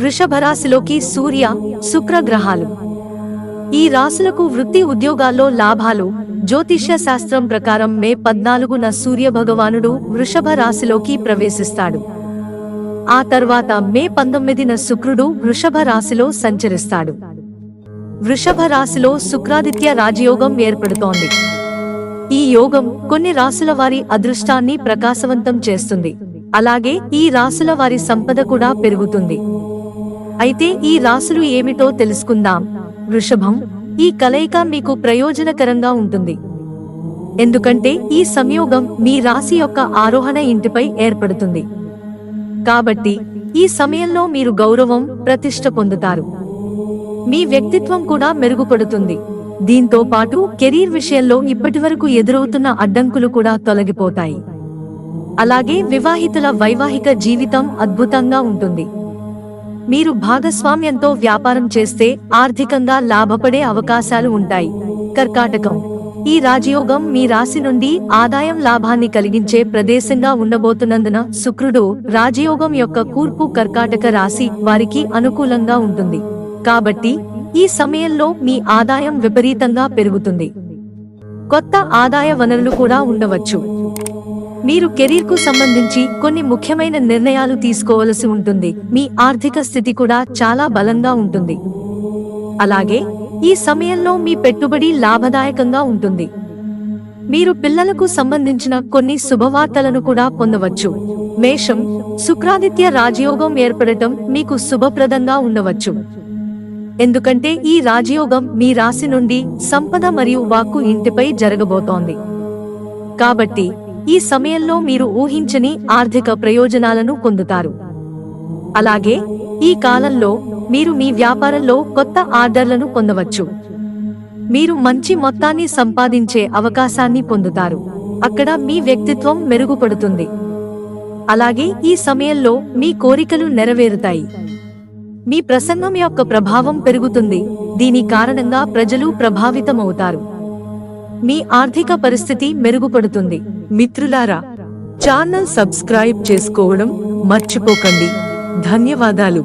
వృషభ రాశిలోకి సూర్య, శుక్ర గ్రహాలు. ఈ రాశులకు వృత్తి ఉద్యోగాల్లో లాభాలు. జ్యోతిష్య శాస్త్రం ప్రకారం మే 14న సూర్య భగవానుడు వృషభ రాశిలోకి ప్రవేశిస్తాడు. ఆ తర్వాత మే 19న శుక్రుడు వృషభ రాశిలో సంచరిస్తాడు. వృషభ రాశిలో శుక్రాదిత్య రాజయోగం ఏర్పడుతోంది. ఈ యోగం కొన్ని రాశుల వారి అదృష్టాన్ని ప్రకాశవంతం చేస్తుంది. అలాగే ఈ రాశుల వారి సంపద కూడా పెరుగుతుంది. అయితే ఈ రాశులు ఏమిటో తెలుసుకుందాం. వృషభం. ఈ కలయిక మీకు ప్రయోజనకరంగా ఉంటుంది. ఎందుకంటే ఈ సంయోగం మీ రాశి యొక్క ఆరోహణ ఇంటిపై ఏర్పడుతుంది. కాబట్టి ఈ సమయంలో మీరు గౌరవం, ప్రతిష్ఠ పొందుతారు. మీ వ్యక్తిత్వం కూడా మెరుగుపడుతుంది. దీంతో పాటు కెరీర్ విషయంలో ఇప్పటివరకు ఎదురవుతున్న అడ్డంకులు కూడా తొలగిపోతాయి. అలాగే వివాహితుల వైవాహిక జీవితం అద్భుతంగా ఉంటుంది. మీరు భాగస్వామ్యంతో వ్యాపారం చేస్తే ఆర్థికంగా లాభపడే అవకాశాలు ఉంటాయి. కర్కాటకం. ఈ రాజయోగం మీ రాశి నుండి ఆదాయం, లాభాన్ని కలిగించే ప్రదేశంగా ఉండబోతున్నందున శుక్రుడు రాజయోగం యొక్క కూర్పు కర్కాటక రాశి వారికి అనుకూలంగా ఉంటుంది. కాబట్టి ఈ సమయంలో మీ ఆదాయం విపరీతంగా పెరుగుతుంది. కొత్త ఆదాయ వనరులు కూడా ఉండవచ్చు. మీరు కెరీర్కు సంబంధించి కొన్ని ముఖ్యమైన నిర్ణయాలు తీసుకోవలసి ఉంటుంది. మీ ఆర్థిక స్థితి కూడా చాలా బలంగా ఉంటుంది. అలాగే ఈ సమయంలో మీ పెట్టుబడి లాభదాయకంగా ఉంటుంది. మీరు పిల్లలకు సంబంధించిన కొన్ని శుభవార్తలను కూడా పొందవచ్చు. మేషం. శుక్రాదిత్య రాజయోగం ఏర్పడటం మీకు శుభప్రదంగా ఉండవచ్చు. ఎందుకంటే ఈ రాజయోగం మీ రాశి నుండి సంపద మరియు వాక్కు ఇంటిపై జరగబోతోంది. కాబట్టి ఈ సమయంలో మీరు ఊహించని ఆర్థిక ప్రయోజనాలను పొందుతారు. అలాగే ఈ కాలంలో మీరు మీ వ్యాపారంలో కొత్త ఆర్డర్లను పొందవచ్చు. మీరు మంచి మొత్తాన్ని సంపాదించే అవకాశాన్ని పొందుతారు. అక్కడ మీ వ్యక్తిత్వం మెరుగుపడుతుంది. అలాగే ఈ సమయంలో మీ కోరికలు నెరవేరుతాయి. మీ ప్రసంగం యొక్క ప్రభావం పెరుగుతుంది. దీని కారణంగా ప్రజలు ప్రభావితమవుతారు. మీ ఆర్థిక పరిస్థితి మెరుగుపడుతుంది. మిత్రులారా, ఛానల్ సబ్స్క్రైబ్ చేసుకోవడం మర్చిపోకండి. ధన్యవాదాలు.